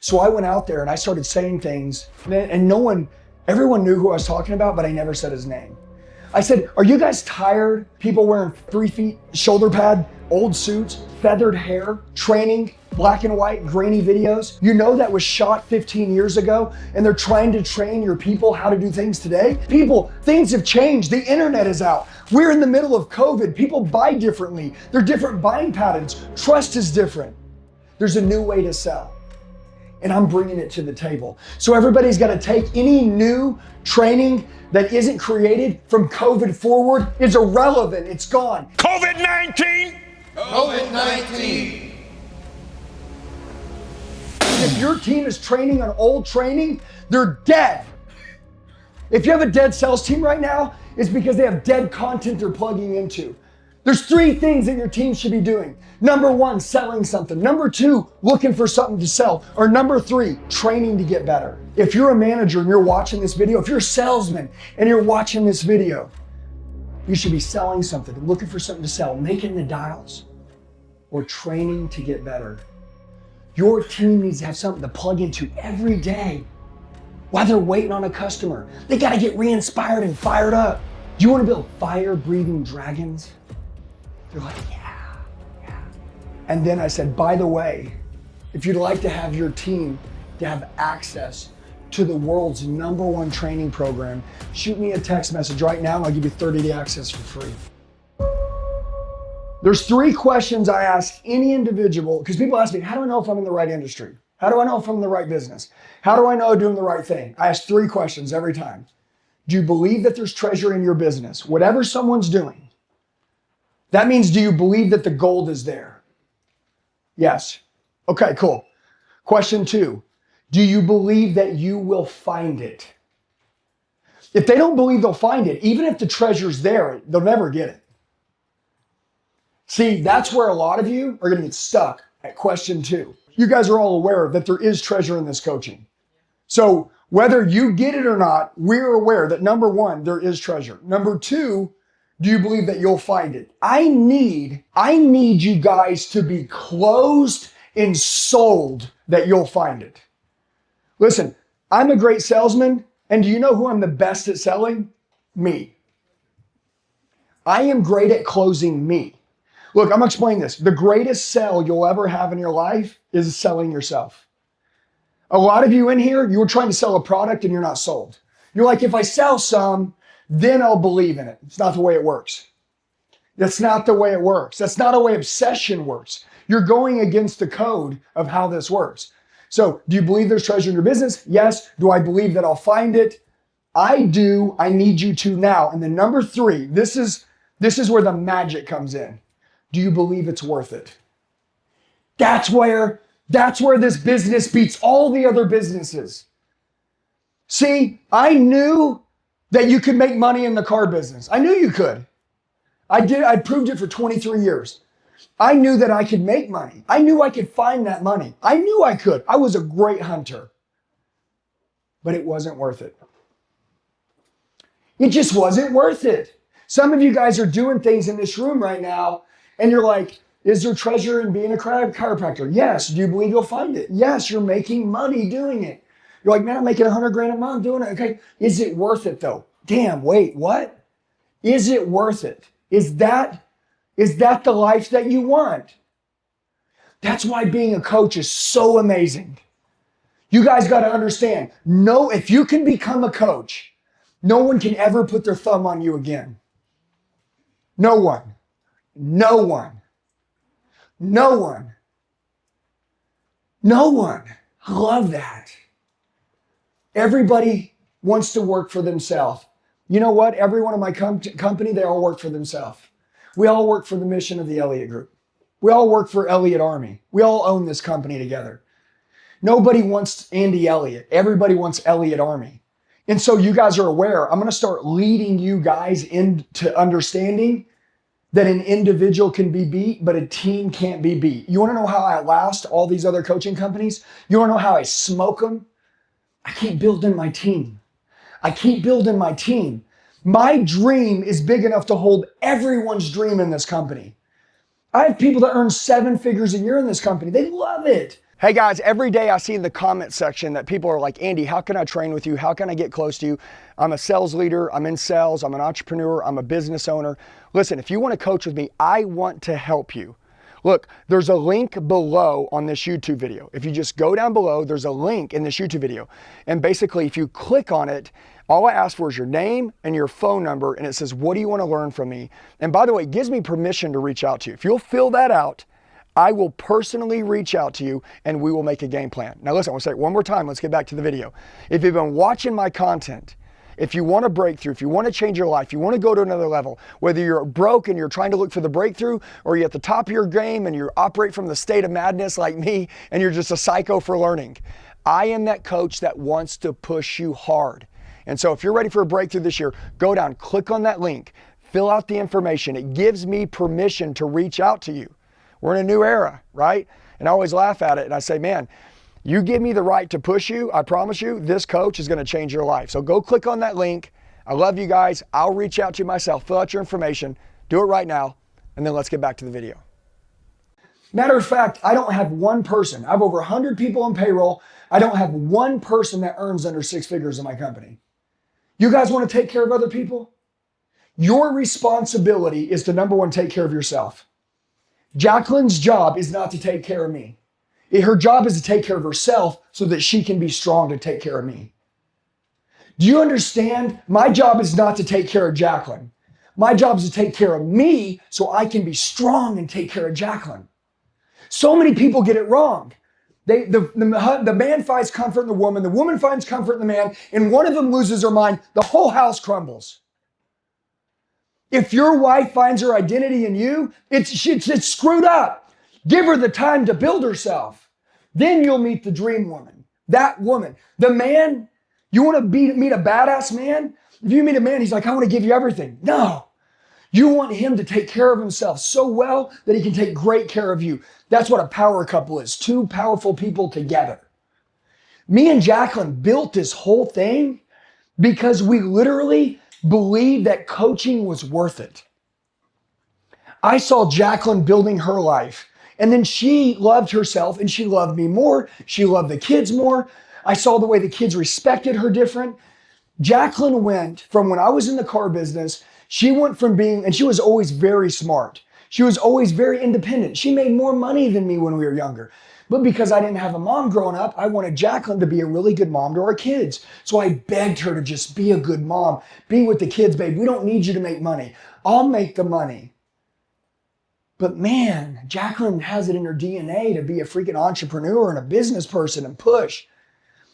So I went out there and I started saying things, and everyone knew who I was talking about, but I never said his name. I said, are you guys tired? People wearing 3 feet shoulder pad, old suits, feathered hair, training, black and white, grainy videos. You know that was shot 15 years ago, and they're trying to train your people how to do things today? People, things have changed. The internet is out. We're in the middle of COVID. People buy differently. There are different buying patterns. Trust is different. There's a new way to sell. And I'm bringing it to the table. So everybody's got to take any new training that isn't created from COVID forward. It's irrelevant. It's gone. COVID-19! COVID-19! If your team is training on old training, they're dead. If you have a dead sales team right now, it's because they have dead content they're plugging into. There's 3 things that your team should be doing. Number 1, selling something. Number 2, looking for something to sell. Or number 3, training to get better. If you're a manager and you're watching this video, if you're a salesman and you're watching this video, you should be selling something, looking for something to sell, making the dials, or training to get better. Your team needs to have something to plug into every day while they're waiting on a customer. They gotta get re-inspired and fired up. Do you wanna build fire-breathing dragons? They're like, yeah. And then I said, by the way, if you'd like to have your team to have access to the world's #1 training program, shoot me a text message right now and I'll give you 30-day access for free. There's 3 questions I ask any individual, because people ask me, how do I know if I'm in the right industry? How do I know if I'm in the right business? How do I know I'm doing the right thing? I ask 3 questions every time. Do you believe that there's treasure in your business? Whatever someone's doing. That means, do you believe that the gold is there? Yes. Okay, cool. Question 2, do you believe that you will find it? If they don't believe they'll find it, even if the treasure's there, they'll never get it. See, that's where a lot of you are gonna get stuck at question 2. You guys are all aware that there is treasure in this coaching. So whether you get it or not, we're aware that number 1, there is treasure. Number 2, do you believe that you'll find it? I need you guys to be closed and sold that you'll find it. Listen, I'm a great salesman, and do you know who I'm the best at selling? Me. I am great at closing me. Look, I'm gonna explain this. The greatest sell you'll ever have in your life is selling yourself. A lot of you in here, you were trying to sell a product and you're not sold. You're like, if I sell some, then I'll believe in it. It's not the way it works. That's not the way it works. That's not the way obsession works. You're going against the code of how this works. So do you believe there's treasure in your business? Yes. Do I believe that I'll find it? I do. I need you to now. And then number 3, this is where the magic comes in. Do you believe it's worth it? That's where this business beats all the other businesses. See, I knew that you could make money in the car business. I knew you could. I proved it for 23 years. I knew that I could make money. I knew I could find that money. I knew I could. I was a great hunter. But it wasn't worth it. It just wasn't worth it. Some of you guys are doing things in this room right now, and you're like, is there treasure in being a chiropractor? Yes. Do you believe you'll find it? Yes, you're making money doing it. You're like, man, I'm making $100,000 a month doing it. Okay. Is it worth it though? Damn, wait, what? Is it worth it? Is that the life that you want? That's why being a coach is so amazing. You guys got to understand, if you can become a coach, no one can ever put their thumb on you again. No one. No one. No one. No one. I love that. Everybody wants to work for themselves. You know what? Every one of my company, they all work for themselves. We all work for the mission of the Elliott Group. We all work for Elliott Army. We all own this company together. Nobody wants Andy Elliott. Everybody wants Elliott Army. And so you guys are aware, I'm going to start leading you guys into understanding that an individual can be beat, but a team can't be beat. You want to know how I outlast all these other coaching companies? You want to know how I smoke them? I keep building my team. I keep building my team. My dream is big enough to hold everyone's dream in this company. I have people that earn 7 figures a year in this company. They love it. Hey guys, every day I see in the comment section that people are like, Andy, how can I train with you? How can I get close to you? I'm a sales leader, I'm in sales, I'm an entrepreneur, I'm a business owner. Listen, if you want to coach with me, I want to help you. Look, there's a link below on this YouTube video. If you just go down below, there's a link in this YouTube video. And basically, if you click on it, all I ask for is your name and your phone number, and it says, what do you want to learn from me? And by the way, it gives me permission to reach out to you. If you'll fill that out, I will personally reach out to you and we will make a game plan. Now listen, I want to say it one more time. Let's get back to the video. If you've been watching my content, if you want a breakthrough, if you want to change your life, you want to go to another level, whether you're broke and you're trying to look for the breakthrough, or you're at the top of your game and you operate from the state of madness like me and you're just a psycho for learning, I am that coach that wants to push you hard. And so if you're ready for a breakthrough this year, go down, click on that link, fill out the information. It gives me permission to reach out to you. We're in a new era, right? And I always laugh at it and I say, man, you give me the right to push you, I promise you, this coach is going to change your life. So go click on that link. I love you guys. I'll reach out to you myself. Fill out your information. Do it right now. And then let's get back to the video. Matter of fact, I don't have one person. I have over 100 people on payroll. I don't have one person that earns under 6 figures in my company. You guys want to take care of other people? Your responsibility is to, number one, take care of yourself. Jacqueline's job is not to take care of me. Her job is to take care of herself so that she can be strong to take care of me. Do you understand? My job is not to take care of Jacqueline. My job is to take care of me so I can be strong and take care of Jacqueline. So many people get it wrong. The man finds comfort in the woman finds comfort in the man, and one of them loses her mind, the whole house crumbles. If your wife finds her identity in you, it's screwed up. Give her the time to build herself. Then you'll meet the dream woman, that woman. The man, you want to meet a badass man? If you meet a man, he's like, I want to give you everything. No, you want him to take care of himself so well that he can take great care of you. That's what a power couple is, 2 powerful people together. Me and Jacqueline built this whole thing because we literally believed that coaching was worth it. I saw Jacqueline building her life, and then she loved herself and she loved me more. She loved the kids more. I saw the way the kids respected her different. Jacqueline went from, when I was in the car business, she went from being, and she was always very smart. She was always very independent. She made more money than me when we were younger. But because I didn't have a mom growing up, I wanted Jacqueline to be a really good mom to our kids. So I begged her to just be a good mom. Be with the kids, babe. We don't need you to make money. I'll make the money. But man, Jacqueline has it in her DNA to be a freaking entrepreneur and a business person and push.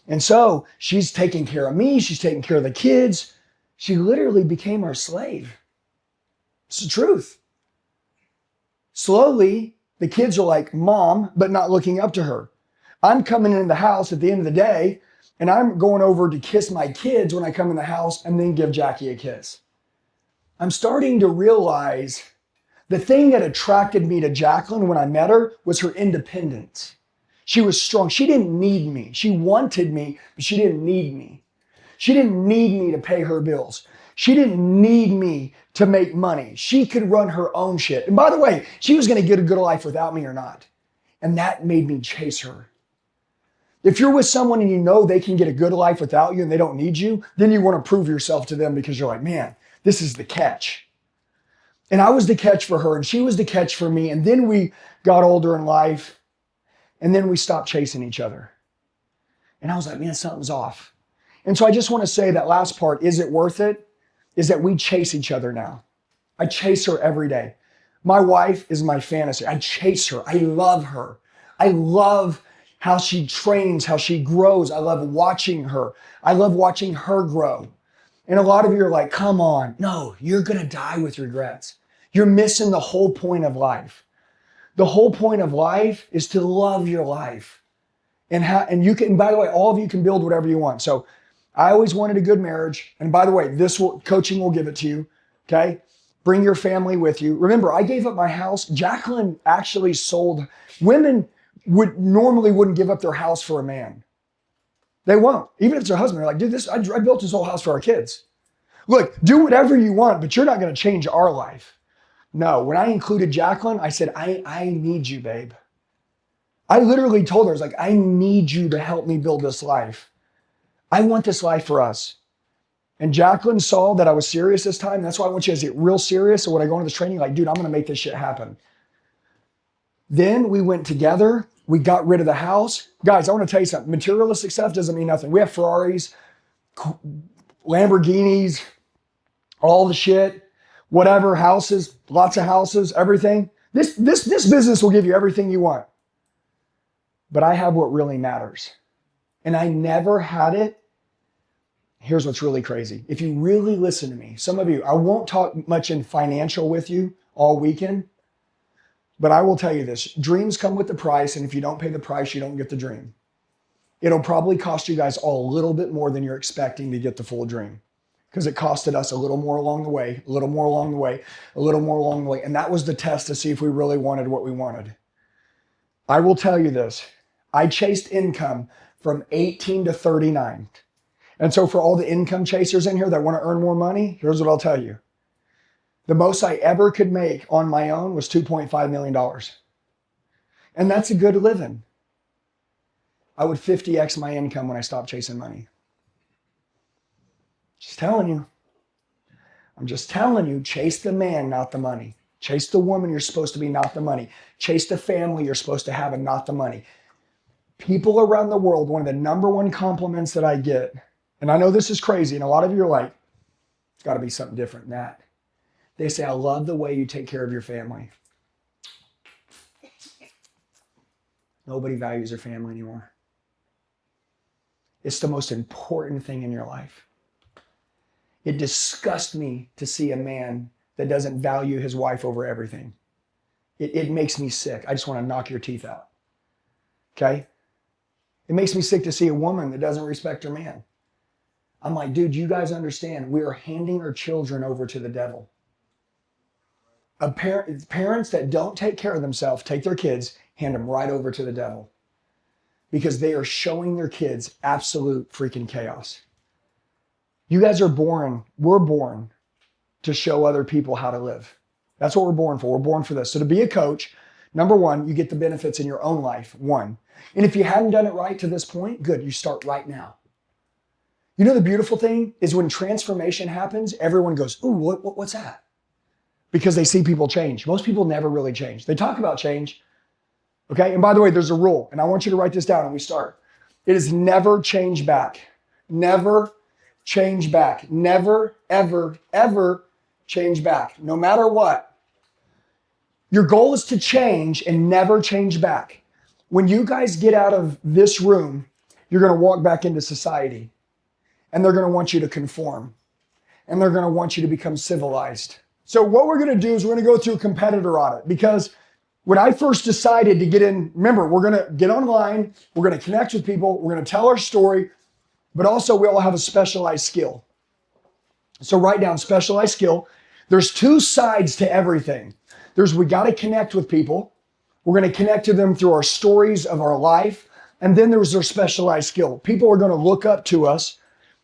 And so she's taking care of me. She's taking care of the kids. She literally became our slave. It's the truth. Slowly, the kids are like, Mom, but not looking up to her. I'm coming in the house at the end of the day, and I'm going over to kiss my kids when I come in the house and then give Jackie a kiss. I'm starting to realize the thing that attracted me to Jacqueline when I met her was her independence. She was strong. She didn't need me. She wanted me, but she didn't need me. She didn't need me to pay her bills. She didn't need me to make money. She could run her own shit. And by the way, she was going to get a good life without me or not. And that made me chase her. If you're with someone and you know they can get a good life without you and they don't need you, then you want to prove yourself to them because you're like, man, this is the catch. And I was the catch for her and she was the catch for me. And then we got older in life and then we stopped chasing each other. And I was like, man, something's off. And so I just want to say that last part, is it worth it? Is that we chase each other now. I chase her every day. My wife is my fantasy. I chase her. I love her. I love how she trains, how she grows. I love watching her. I love watching her grow. And a lot of you are like, come on. No, you're going to die with regrets. You're missing the whole point of life. The whole point of life is to love your life. And you can, by the way, all of you can build whatever you want. So I always wanted a good marriage. And by the way, coaching will give it to you. Okay. Bring your family with you. Remember, I gave up my house. Jacqueline actually sold. Women normally wouldn't give up their house for a man. They won't. Even if it's their husband, they're like, dude, I built this whole house for our kids. Look, do whatever you want, but you're not going to change our life. No, when I included Jacqueline, I said, I need you, babe. I literally told her, I was like, I need you to help me build this life. I want this life for us. And Jacqueline saw that I was serious this time. That's why I want you guys to get real serious. So when I go into this training, like, dude, I'm going to make this shit happen. Then we went together. We got rid of the house. Guys, I want to tell you something. Materialistic stuff doesn't mean nothing. We have Ferraris, Lamborghinis, all the shit, whatever, houses, lots of houses, everything. This business will give you everything you want. But I have what really matters. And I never had it. Here's what's really crazy. If you really listen to me, some of you, I won't talk much in financial with you all weekend, but I will tell you this. Dreams come with the price, and if you don't pay the price, you don't get the dream. It'll probably cost you guys all a little bit more than you're expecting to get the full dream, because it costed us a little more along the way, a little more along the way, a little more along the way. And that was the test to see if we really wanted what we wanted. I will tell you this. I chased income from 18 to 39. And so for all the income chasers in here that want to earn more money, here's what I'll tell you. The most I ever could make on my own was $2.5 million. And that's a good living. I would 50x my income when I stopped chasing money. Just telling you. I'm just telling you, chase the man, not the money. Chase the woman you're supposed to be, not the money. Chase the family you're supposed to have and not the money. People around the world, one of the number one compliments that I get, and I know this is crazy, and a lot of you are like, it's got to be something different than that. They say, I love the way you take care of your family. Nobody values their family anymore. It's the most important thing in your life. It disgusts me to see a man that doesn't value his wife over everything. It makes me sick. I just want to knock your teeth out. Okay? It makes me sick to see a woman that doesn't respect her man. I'm like, dude, you guys understand, we are handing our children over to the devil. Parents that don't take care of themselves, take their kids, hand them right over to the devil. Because they are showing their kids absolute freaking chaos. You guys are born, we're born to show other people how to live. That's what we're born for. We're born for this. So to be a coach, number one, you get the benefits in your own life, one. And if you hadn't done it right to this point, good, you start right now. You know, the beautiful thing is when transformation happens, everyone goes, ooh, what's that? Because they see people change. Most people never really change. They talk about change. Okay. And by the way, there's a rule, and I want you to write this down and we start. It is never change back. Never change back. Never, ever, ever change back. No matter what. Your goal is to change and never change back. When you guys get out of this room, you're going to walk back into society. And they're going to want you to conform. And they're going to want you to become civilized. So what we're going to do is we're going to go through a competitor audit, because when I first decided to get in, remember, we're going to get online, we're going to connect with people, we're going to tell our story, but also we all have a specialized skill. So write down specialized skill. There's two sides to everything. We got to connect with people. We're going to connect to them through our stories of our life. And then there's their specialized skill. People are going to look up to us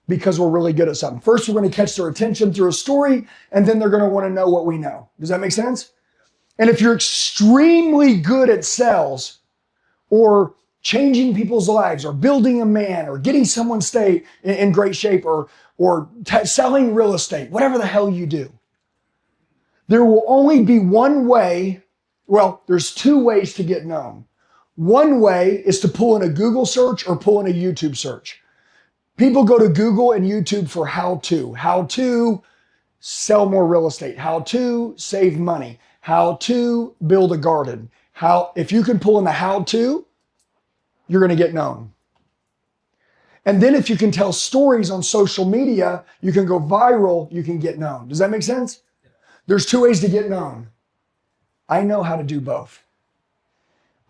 because we're really good at something. First, we're going to catch their attention through a story, and then they're going to want to know what we know. Does that make sense? And if you're extremely good at sales or changing people's lives or building a man or getting someone stay in great shape or selling real estate, whatever the hell you do, there will only be one way. Well, there's two ways to get known. One way is to pull in a Google search or pull in a YouTube search. People go to Google and YouTube for how to sell more real estate, how to save money, how to build a garden. If you can pull in the how to, you're going to get known. And then if you can tell stories on social media, you can go viral, you can get known. Does that make sense? There's two ways to get known. I know how to do both.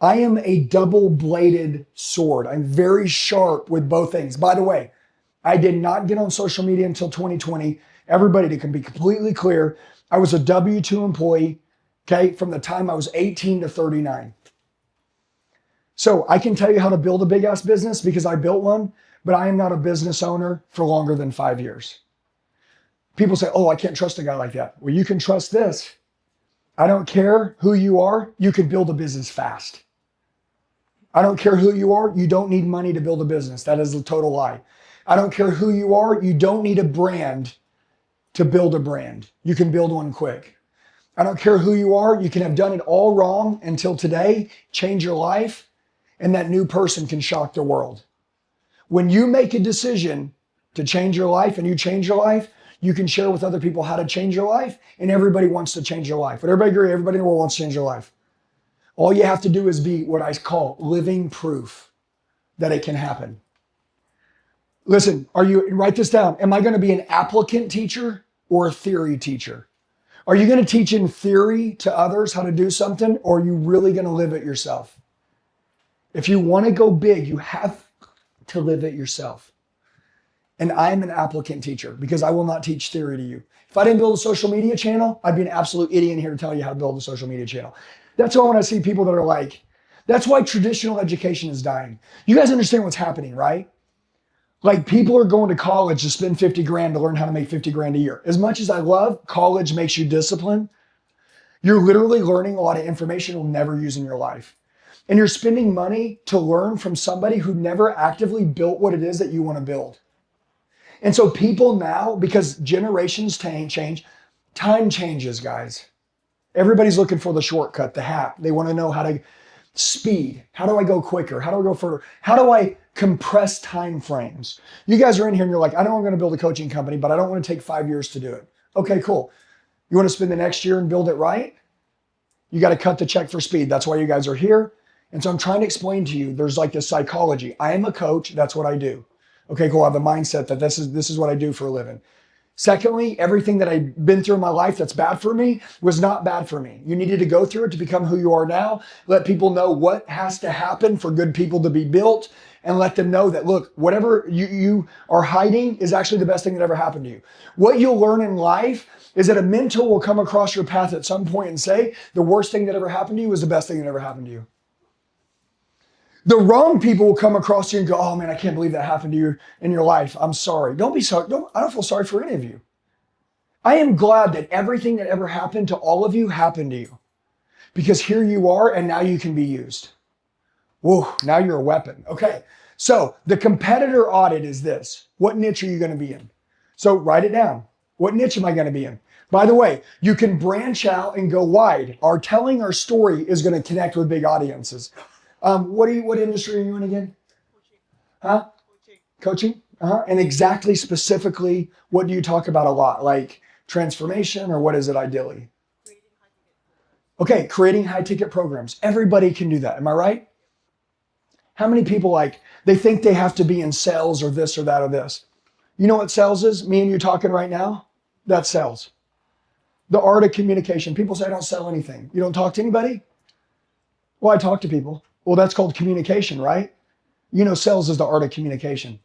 I am a double-bladed sword. I'm very sharp with both things. By the way, I did not get on social media until 2020. Everybody, to be completely clear, I was a W-2 employee, okay, from the time I was 18 to 39. So I can tell you how to build a big-ass business because I built one, but I am not a business owner for longer than 5 years. People say, oh, I can't trust a guy like that. Well, you can trust this. I don't care who you are. You can build a business fast. I don't care who you are. You don't need money to build a business. That is a total lie. I don't care who you are. You don't need a brand to build a brand. You can build one quick. I don't care who you are. You can have done it all wrong until today, change your life, and that new person can shock the world. When you make a decision to change your life and you change your life, you can share with other people how to change your life, and everybody wants to change your life. Would everybody agree? Everybody in the world wants to change their life. All you have to do is be what I call living proof that it can happen. Listen, write this down. Am I going to be an applicant teacher or a theory teacher? Are you going to teach in theory to others how to do something, or are you really going to live it yourself? If you want to go big, you have to live it yourself. And I'm an applicant teacher because I will not teach theory to you. If I didn't build a social media channel, I'd be an absolute idiot in here to tell you how to build a social media channel. That's why when I see people that are like, that's why traditional education is dying. You guys understand what's happening, right? Like people are going to college to spend 50 grand to learn how to make 50 grand a year. As much as I love college makes you disciplined, you're literally learning a lot of information you'll never use in your life. And you're spending money to learn from somebody who never actively built what it is that you want to build. And so people now, because generations change, time changes, guys. Everybody's looking for the shortcut, the hack. They want to know how to speed. How do I go quicker? How do I go further? How do I compress time frames? You guys are in here and you're like, I know I'm going to build a coaching company, but I don't want to take 5 years to do it. Okay, cool. You want to spend the next year and build it right? You got to cut the check for speed. That's why you guys are here. And so I'm trying to explain to you, there's like this psychology. I am a coach. That's what I do. Okay, cool. I have a mindset that this is what I do for a living. Secondly, everything that I've been through in my life that's bad for me was not bad for me. You needed to go through it to become who you are now. Let people know what has to happen for good people to be built, and let them know that, look, whatever you are hiding is actually the best thing that ever happened to you. What you'll learn in life is that a mentor will come across your path at some point and say, the worst thing that ever happened to you was the best thing that ever happened to you. The wrong people will come across you and go, oh man, I can't believe that happened to you in your life. I'm sorry. Don't be sorry. I don't feel sorry for any of you. I am glad that everything that ever happened to all of you happened to you, because here you are and now you can be used. Whoa, now you're a weapon. Okay, so the competitor audit is this. What niche are you going to be in? So write it down. What niche am I going to be in? By the way, you can branch out and go wide. Telling our story is going to connect with big audiences. What industry are you in again? Huh? Coaching? And exactly, specifically, what do you talk about a lot? Like transformation, or what is it ideally? Okay, creating high ticket programs. Everybody can do that. Am I right? How many people they think they have to be in sales or this or that or this? You know what sales is? Me and you talking right now? That's sales. The art of communication. People say I don't sell anything. You don't talk to anybody? Well, I talk to people. Well, that's called communication, right? You know, sales is the art of communication.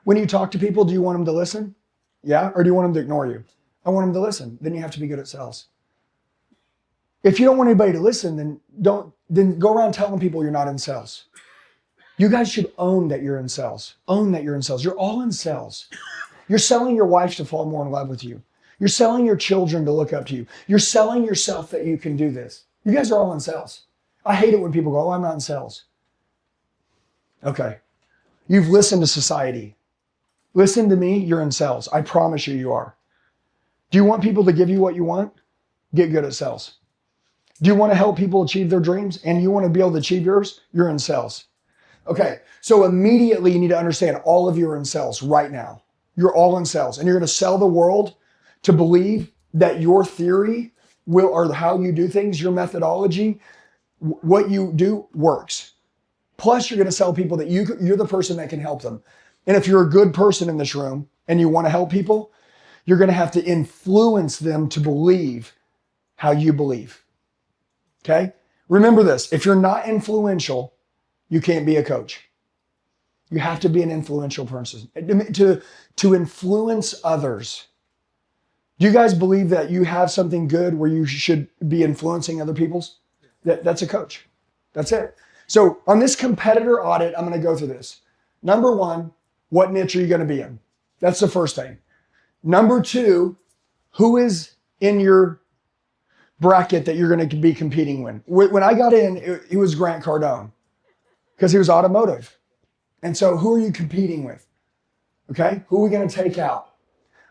When you talk to people, do you want them to listen? Yeah? Or do you want them to ignore you? I want them to listen. Then you have to be good at sales. If you don't want anybody to listen, then go around telling people you're not in sales. You guys should own that you're in sales. Own that you're in sales. You're all in sales. You're selling your wife to fall more in love with you. You're selling your children to look up to you. You're selling yourself that you can do this. You guys are all in sales. I hate it when people go, oh, I'm not in sales. Okay. You've listened to society. Listen to me, you're in sales. I promise you, you are. Do you want people to give you what you want? Get good at sales. Do you want to help people achieve their dreams and you want to be able to achieve yours? You're in sales. Okay, so immediately you need to understand all of you are in sales right now. You're all in sales, and you're going to sell the world to believe that your theory or how you do things, your methodology, what you do works. Plus, you're going to sell people that you're the person that can help them. And if you're a good person in this room and you want to help people, you're going to have to influence them to believe how you believe. Okay? Remember this. If you're not influential, you can't be a coach. You have to be an influential person to influence others. Do you guys believe that you have something good where you should be influencing other people's? That's a coach. That's it. So on this competitor audit, I'm going to go through this. Number one, what niche are you going to be in? That's the first thing. Number two, who is in your bracket that you're going to be competing with? When I got in, it was Grant Cardone. because he was automotive. And so who are you competing with? Okay, who are we going to take out?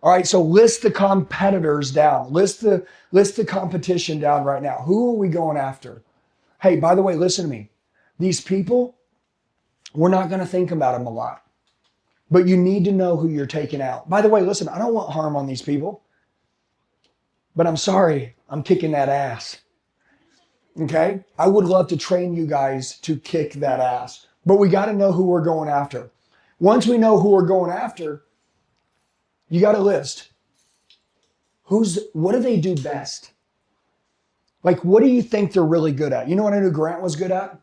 All right, so list the competitors down. List the competition down right now. Who are we going after? Hey, by the way, listen to me. These people, we're not going to think about them a lot. But you need to know who you're taking out. By the way, listen, I don't want harm on these people. But I'm sorry, I'm kicking that ass. Okay? I would love to train you guys to kick that ass. But we got to know who we're going after. Once we know who we're going after, you got a list. What do they do best? Like, what do you think they're really good at? You know what I knew Grant was good at?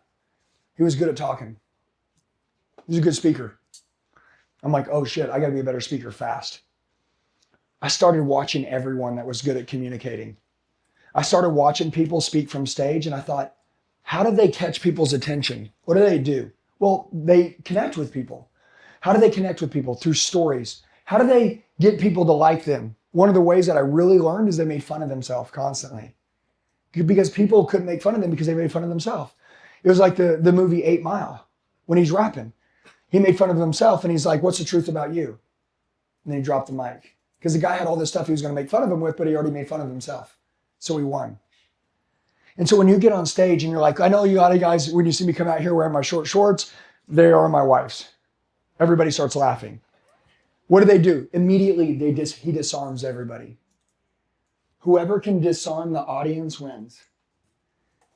He was good at talking. He's a good speaker. I'm like, oh shit, I got to be a better speaker fast. I started watching everyone that was good at communicating. I started watching people speak from stage and I thought, how do they catch people's attention? What do they do? Well, they connect with people. How do they connect with people? Through stories. How do they get people to like them? One of the ways that I really learned is they made fun of themselves constantly. Because people couldn't make fun of them because they made fun of themselves. It was like the movie 8 Mile when he's rapping. He made fun of himself and he's like, what's the truth about you? And then he dropped the mic. Because the guy had all this stuff he was going to make fun of him with, but he already made fun of himself. So he won. And so when you get on stage and you're like, I know you lot of guys, when you see me come out here wearing my short shorts, they are my wife's. Everybody starts laughing. What do? Immediately, he disarms everybody. Whoever can disarm the audience wins.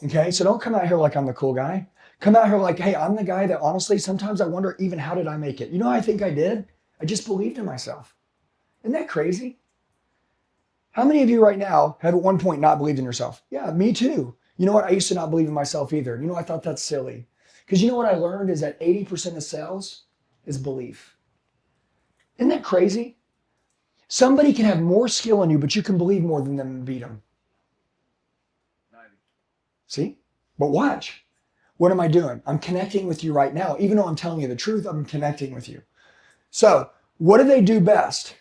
Okay, so don't come out here like I'm the cool guy. Come out here like, hey, I'm the guy that honestly, sometimes I wonder even how did I make it? You know what I think I did? I just believed in myself. Isn't that crazy? How many of you right now have at one point not believed in yourself? Yeah, me too. You know what? I used to not believe in myself either. You know, I thought that's silly. Because you know what I learned is that 80% of sales is belief. Isn't that crazy? Somebody can have more skill in you, but you can believe more than them and beat them. See? But watch. What am I doing? I'm connecting with you right now. Even though I'm telling you the truth, I'm connecting with you. So, what do they do best?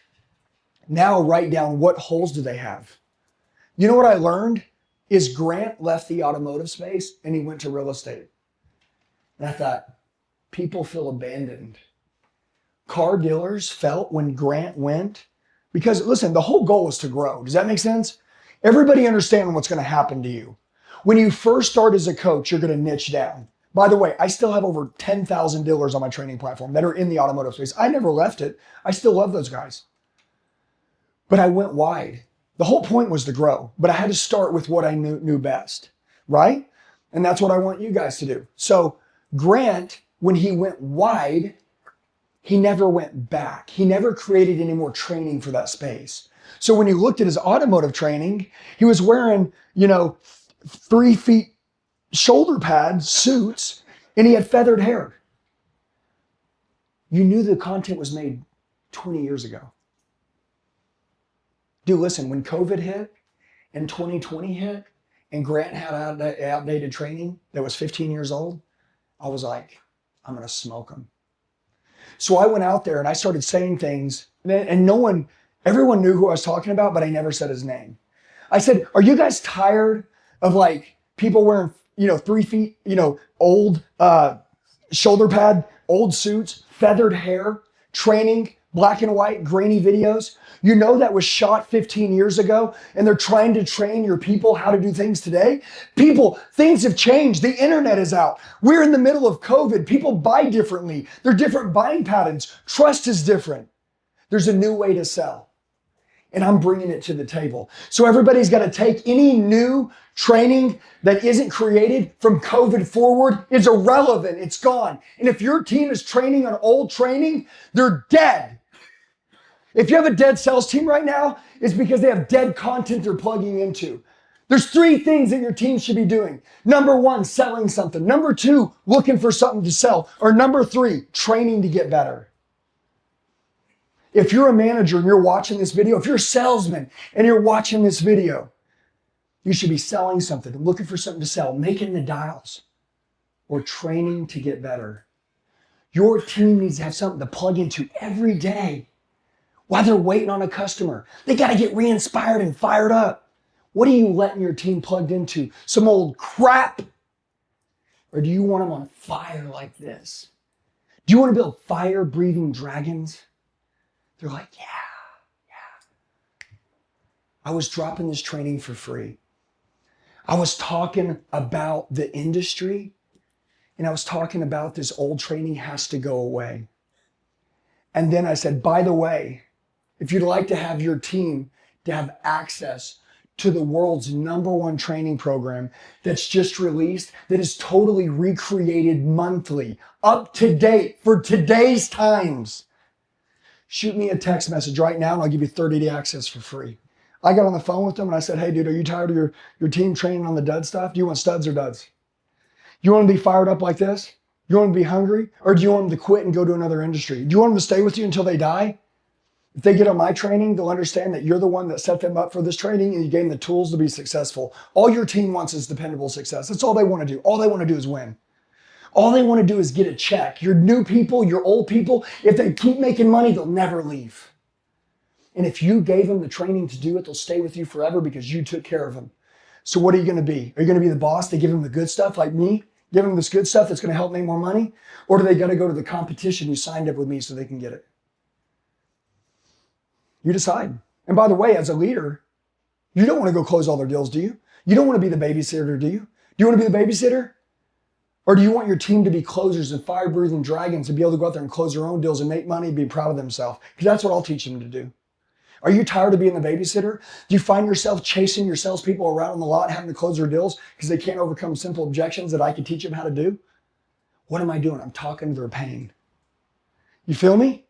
Now write down what holes do they have. You know what I learned is Grant left the automotive space and he went to real estate. And I thought, people feel abandoned. Car dealers felt when Grant went, because listen, the whole goal is to grow. Does that make sense? Everybody understand what's going to happen to you. When you first start as a coach, you're going to niche down. By the way, I still have over 10,000 dealers on my training platform that are in the automotive space. I never left it. I still love those guys. But I went wide. The whole point was to grow, but I had to start with what I knew best, right? And that's what I want you guys to do. So Grant, when he went wide, he never went back. He never created any more training for that space. So when you looked at his automotive training, he was wearing, 3 feet shoulder pads, suits, and he had feathered hair. You knew the content was made 20 years ago. Dude, listen, when COVID hit and 2020 hit and Grant had outdated training that was 15 years old, I was like, I'm going to smoke him. So I went out there and I started saying things and everyone knew who I was talking about, but I never said his name. I said, are you guys tired of like people wearing, 3 feet, old shoulder pad, old suits, feathered hair, training, black and white, grainy videos? You know that was shot 15 years ago and they're trying to train your people how to do things today? People, things have changed. The internet is out. We're in the middle of COVID. People buy differently. There are different buying patterns. Trust is different. There's a new way to sell. And I'm bringing it to the table. So everybody's got to take any new training that isn't created from COVID forward is irrelevant. It's gone. And if your team is training on old training, they're dead. If you have a dead sales team right now, it's because they have dead content they're plugging into. There's 3 things that your team should be doing. Number 1, selling something. Number 2, looking for something to sell. Or number 3, training to get better. If you're a manager and you're watching this video, if you're a salesman and you're watching this video, you should be selling something, looking for something to sell, making the dials, or training to get better. Your team needs to have something to plug into every day while they're waiting on a customer. They got to get re-inspired and fired up. What are you letting your team plugged into? Some old crap? Or do you want them on fire like this? Do you want to build fire-breathing dragons? They're like, yeah. I was dropping this training for free. I was talking about the industry, and I was talking about this old training has to go away. And then I said, by the way, if you'd like to have your team to have access to the world's #1 training program that's just released, that is totally recreated monthly, up to date for today's times, shoot me a text message right now and I'll give you 30-day access for free. I got on the phone with them and I said, hey dude, are you tired of your team training on the dud stuff? Do you want studs or duds? You want them to be fired up like this? You want them to be hungry? Or do you want them to quit and go to another industry? Do you want them to stay with you until they die? If they get on my training, they'll understand that you're the one that set them up for this training and you gave them the tools to be successful. All your team wants is dependable success. That's all they want to do. All they want to do is win. All they want to do is get a check. Your new people, your old people, if they keep making money, they'll never leave. And if you gave them the training to do it, they'll stay with you forever because you took care of them. So what are you going to be? Are you going to be the boss that give them the good stuff like me? Give them this good stuff that's going to help make more money? Or do they got to go to the competition you signed up with me so they can get it? You decide. And by the way, as a leader, you don't want to go close all their deals, do you? You don't want to be the babysitter, do you? Do you want to be the babysitter? Or do you want your team to be closers and fire-breathing dragons and be able to go out there and close their own deals and make money and be proud of themselves? Because that's what I'll teach them to do. Are you tired of being the babysitter? Do you find yourself chasing your salespeople around on the lot having to close their deals because they can't overcome simple objections that I can teach them how to do? What am I doing? I'm talking to their pain. You feel me?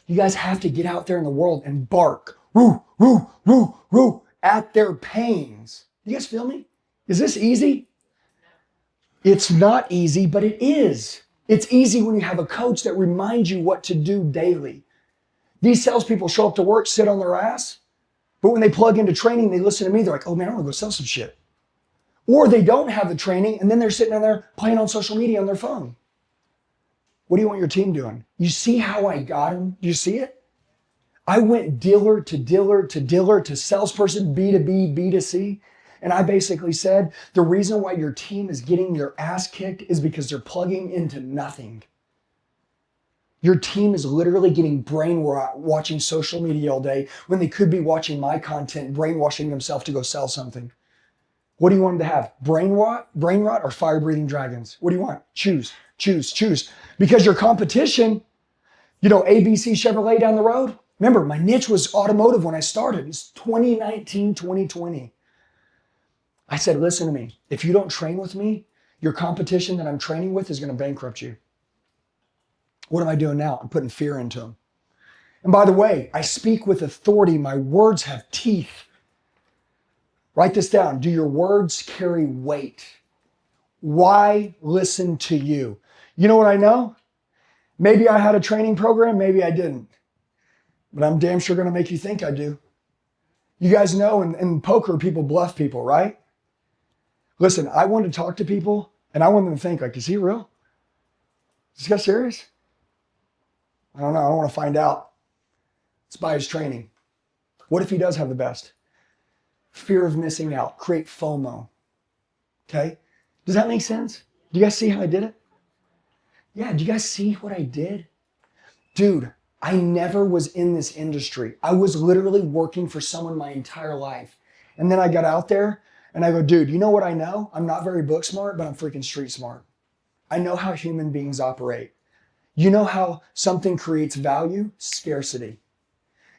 You guys have to get out there in the world and bark, woo, woo, woo, woo, at their pains. You guys feel me? Is this easy? It's not easy, but it is. It's easy when you have a coach that reminds you what to do daily. These salespeople show up to work, sit on their ass, but when they plug into training, they listen to me, they're like, oh man, I want to go sell some shit. Or they don't have the training, and then they're sitting down there playing on social media on their phone. What do you want your team doing? You see how I got them? Do you see it? I went dealer to dealer to dealer to salesperson, B2B, B2C, and I basically said, the reason why your team is getting their ass kicked is because they're plugging into nothing. Your team is literally getting brain rot watching social media all day when they could be watching my content, brainwashing themselves to go sell something. What do you want them to have? Brain rot or fire-breathing dragons? What do you want? Choose. Because your competition, ABC Chevrolet down the road. Remember, my niche was automotive when I started. It's 2019, 2020. I said, listen to me. If you don't train with me, your competition that I'm training with is going to bankrupt you. What am I doing now? I'm putting fear into them. And by the way, I speak with authority. My words have teeth. Write this down. Do your words carry weight? Why listen to you? You know what I know? Maybe I had a training program, maybe I didn't. But I'm damn sure going to make you think I do. You guys know in poker, people bluff people, right? Listen, I want to talk to people and I want them to think like, is he real? Is this guy serious? I don't know. I don't want to find out. Let's buy his training. What if he does have the best? Fear of missing out. Create FOMO. Okay? Does that make sense? Do you guys see how I did it? Yeah, do you guys see what I did? Dude, I never was in this industry. I was literally working for someone my entire life. And then I got out there and I go, dude, you know what I know? I'm not very book smart, but I'm freaking street smart. I know how human beings operate. You know how something creates value? Scarcity.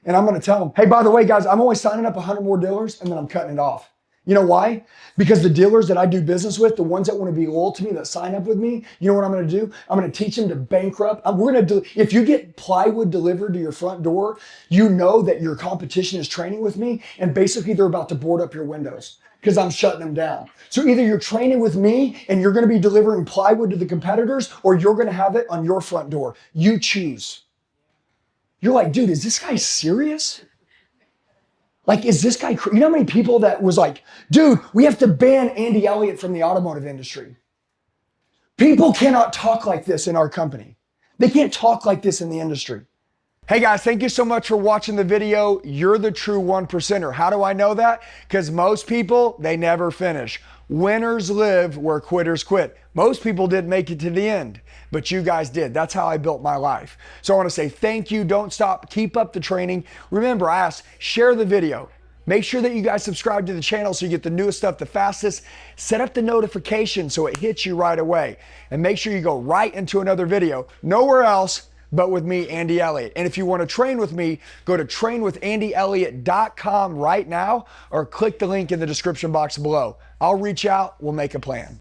And I'm going to tell them, hey, by the way, guys, I'm only signing up 100 more dealers and then I'm cutting it off. You know why? Because the dealers that I do business with, the ones that want to be loyal to me, that sign up with me, you know what I'm going to do? I'm going to teach them to bankrupt. If you get plywood delivered to your front door, you know that your competition is training with me and basically they're about to board up your windows because I'm shutting them down. So either you're training with me and you're going to be delivering plywood to the competitors or you're going to have it on your front door. You choose. You're like, dude, is this guy serious? Like, is this guy, you know how many people that was like, dude, we have to ban Andy Elliott from the automotive industry. People cannot talk like this in our company. They can't talk like this in the industry. Hey guys, thank you so much for watching the video. You're the true 1%er. How do I know that? Because most people, they never finish. Winners live where quitters quit. Most people didn't make it to the end, but you guys did. That's how I built my life. So I want to say thank you. Don't stop. Keep up the training. Remember, I asked, share the video. Make sure that you guys subscribe to the channel so you get the newest stuff the fastest. Set up the notification so it hits you right away. And make sure you go right into another video. Nowhere else but with me, Andy Elliott. And if you want to train with me, go to trainwithandyelliott.com right now or click the link in the description box below. I'll reach out, we'll make a plan.